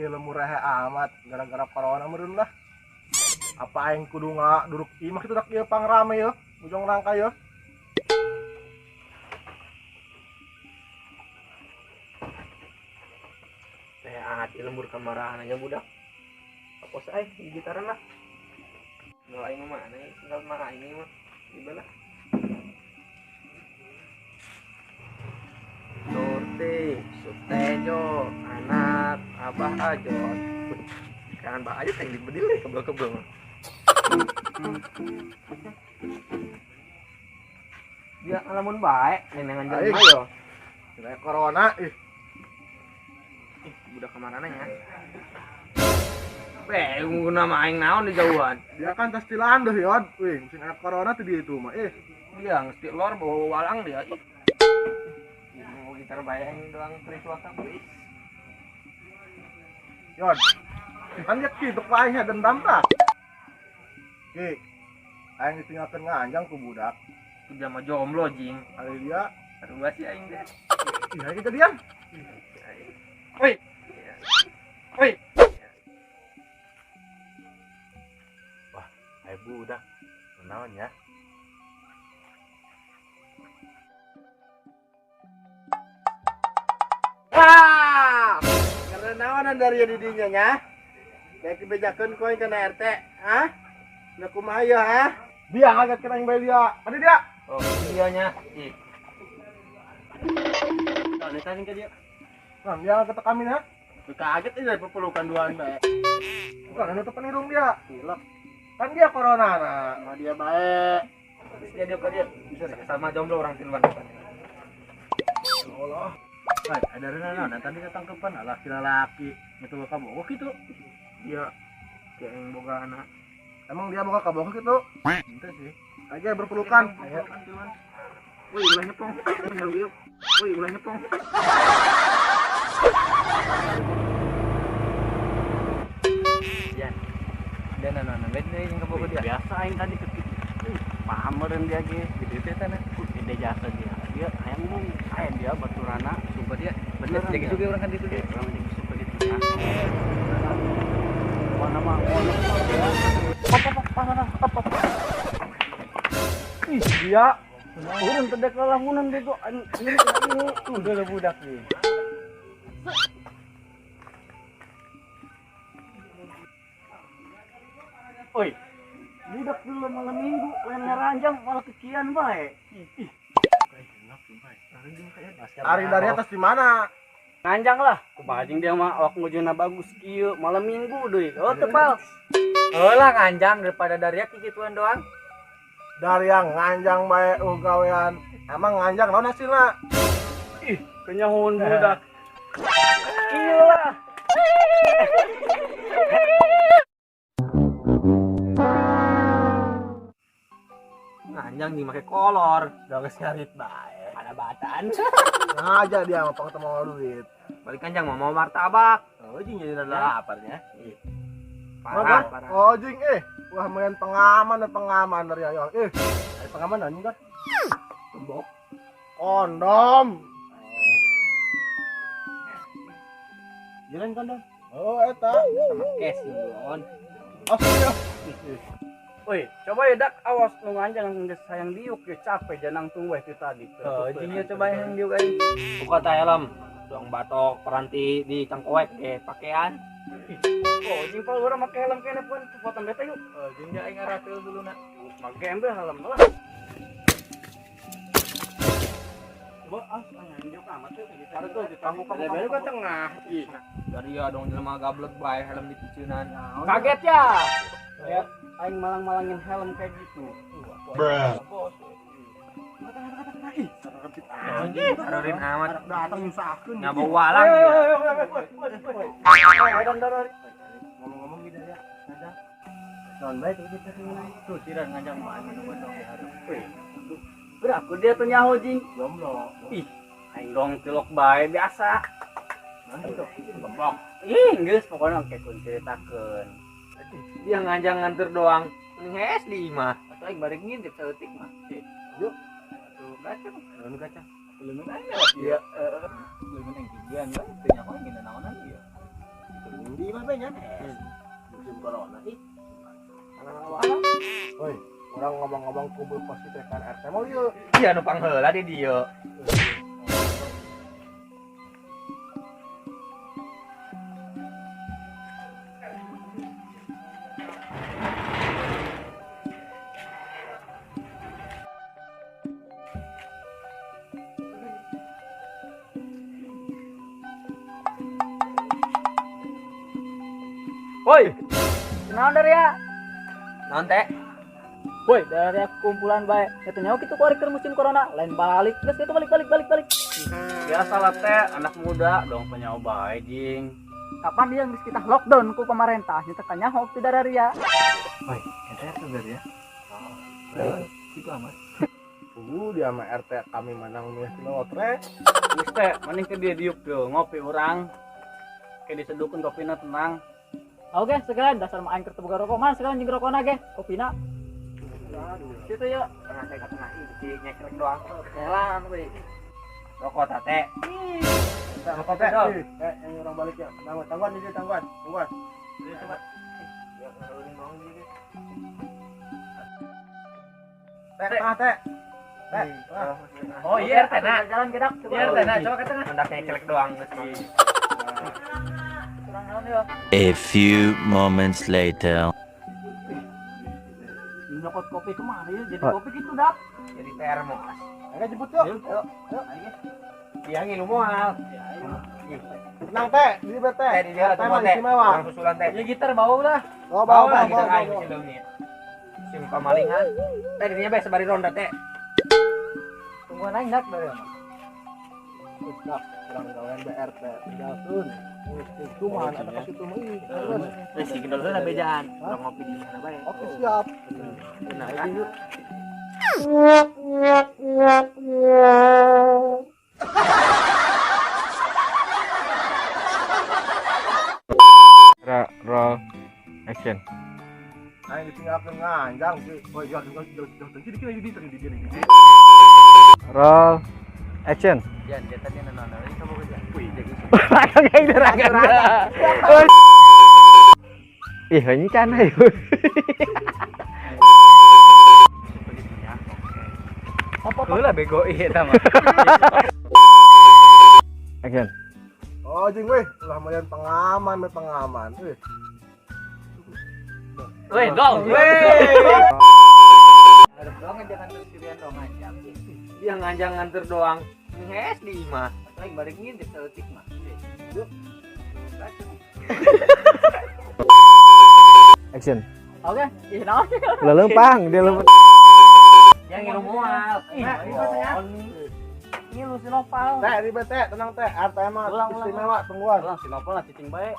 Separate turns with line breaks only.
ilmu rehe amat gara-gara corona meureun lah. Apa aing kudu ngaduruk imah kitu dak ieu pangrame yo, ujung rangka yo.
Teh hati lembur kemarahan aja budak. Apa saya di gitaran lah. Nggak aing mah mana tinggal mah ini mah. Gimana? Surti, Sutejo, anak, abah ajon. Kangen bah aja teh dibedil deh kebel-kebel. Ya alamun baik, nenengan jalan ayo.
Rehe corona
Budak kemana ya? Guna main naon di jauhan.
dia kan tes tilaan deh yod. Wih, musim rehe corona tuh dia itu mah.
Dia ngesti lor bawa walang dia. Mau gitar bayang doang peristiwa kuis.
Yod. Kan dia kitu ka aing dendam tah. Ki. Aing ditinggalkeun nganjang ku budak.
Udah mah jomblo jing.
Ari dia,
Aduh sih aing deh.
iya kejadian.
Woi. Woi.
Wah, aing budak. Naon ya?
Wah! Karena naonan dari didinya nya. Kayak kebejakeun koin kana RT, hah?
Nya kumaha ieu ha? Dia ngaget ka aing bae dia. Mana dia?
Oh, iya nya. Ih. Nah, tanya ke dia.
Nah, dia ngaget ka kami ha?
Kaget ini dari pelukan duaan bae.
Bukan nutupan hidung dia. Hilap. Kan dia corona nah.
Sama dia baik. Dia bisa sama jomblo orang Tilwan depan.
Allah. Hai, ada rena tadi ketangkepan laki-laki. Itu kamu kok gitu?
Iya. Kayak yang boga anak.
Emang dia bakal kabok gitu?
Ente sih.
Aja berpelukan. Ayo.
Woi, ulah nyepong. Woi, ulah nyepong. Ya. Dan nana beda yang kabok dia. Biasa aing tadi ketik. Paham meureun dia ge. Gede teh tanah. Gede jasa dia. Dia hayang ngomong, aya dia baturana, sumpah dia. Bener jadi juga orang kan itu dia. Orang jadi sumpah gitu. Mana mah ya. Apa.
Ih, dia
Urun tedek lalamunan bego. Ini udah lah budak nih. Oi. Budak dulu malam minggu, lain ranjang malah kekian bae. Ih.
Ari dari atas di mana?
Ranjang lah. Kubajing dia mah awak ngujuna bagus kieu malam minggu deui. Oh tebal. Lah nganjang daripada dari kikituan doang.
Dari yang nganjang bae gawean. Emang nganjang naon hasilna?
Ih, kenyahun budak. Iya lah. Nganjang dimake kolor,
Udah geus-ngarit bae.
ada batan.
Ngaja dia mah pang teu mau duit.
Balik kanjang mau martabak.
Oh, jeung jadi laparnya.
Parah.
Oh, jeung wah main pengaman dari ayo. Ada pengaman anjing kan?
Tembok.
Kondom. Jalan kondom. Oh, eta.
Sama kesin.
Oh, iya.
Woi, coba ya dak awas nu nganjang geus sayang diuk ge capek janang tunggu itu tadi. Oh, jeung coba yang diuk aing. Buka teh helm. Dong batok peranti di cangkoek ge pakaian. Oh, jeung pal urang make helm kene pun potong beta yuk. Oh, jeung aing ngaratil duluna. Make embe helm lah. Coba anjing amat tuh cara tuh ditangguh kamu baru ke tengah. Ih, dari ya dong jelema gablek bae helm dipiceunan. Kaget ya. Lihat aing malang-malangin helm kayak gitu.
Bruh.
Harurin amat.
Datang nyusahkeun.
Nya bawa walang dia.
Ngomong-ngomong gitu ya. Ada.
Non baik itu tuh tiran ngajak main minum-minum di hareup. Berapa dia tuh nyaho jing?
Jomblo.
Ih, aing dong cilok bae biasa.
Nah itu.
Bembok. Ih, geus pokona kayak kun ceritakeun. Dia ngajak nganter doang. Nges di imah. Atau aing bareng ngintip saeutik mah. Yuk. Tuh kacang. Lalu kacang. Belum aja. Iya, belum yang tidian ya. Teu nyaho ngina naonan ieu.
Di mana banyak? Musim corona ih. Woi, orang ngomong-ngomong kumpul positif kan RT mau yuk.
Iya numpang heula di dieu. Woi,
Naon dari ya?
naon teh?
Woi, dari kumpulan bae. Katanya kita korek ke musim corona, lain balik. Geus kita balik.
Biasa lah teh, anak muda dong penyoba jing.
Kapan dia geus kita lockdown ku pemerintah? Nya tanya hok tidak dari ya.
Woi, eta tuh dari ya. Gitu amat.
Dia sama RT kami menang milih lotre.
Geus teh, mending ke dia diuk tuh ngopi urang. Kayak disedukeun kopina tenang.
Oke, sekarang dasar mah aing keur boga rokok man, sekarang jeung rokona ge. Kopina. Situ yuk.
Tengah teh tengah iki nyekrek doang.
Jalan we.
Rokok teh.
Rokok teh. Yang orang balik ya. Tangguan di sini tangguan.
Coba.
Teh.
Oh iya, RT na.
Jalan gedak.
Iya, RT na. Coba ke tengah. Hendak nyekrek doang geus.
Kurang naon ya.
A few moments later.
Nyokot kopi kemana ya? Jadi kopi gitu dak.
Jadi termos.
Enggak jemput yuk.
Yuk. Iya ngilu moal.
Tenang teh, di bete.
Teh di dia tuh teh. Orang susulan teh.
Ya gitar bau lah.
Bawa kita aing cideng nih. Sim pamalingan. Teh di dinya bae sabari ronda teh.
Tungguan aing dak dari mana?
Dak, kurang gawean BRT. Tinggalkeun. Cuma ada ke situ mah ih.
Wes sih kendol heula bejaan. Urang ngopi di mana bae.
Oke, siap.
Nah, kan.
Roll action.
Aing ditinggalkeun nganjang sih. Woi, jangan jadi.
Roll action.
Jan tadi nanon ini kamu kerja. Wih, jadi
Kayak gerakan. Ih, ini kan ayo.
apa heula bego ieu eta mah.
Action.
Oh, jing weh, ulah malian pengaman. Weh.
Weh, dong.
Ada doang jangan sendirian dong aja.
Dia nganjang nganter doang. Nges di imah.
Lagi balik ngintip seletik mah.
Action.
Oke, ih naon?
Ulah lempang, dia lempang.
Yang ngilu moal.
Ini lu si Nopal.
Teh, di bete, tenang teh. RT mah
Ulang.
istimewa, tungguan.
Ulang si Nopal lah cicing bae.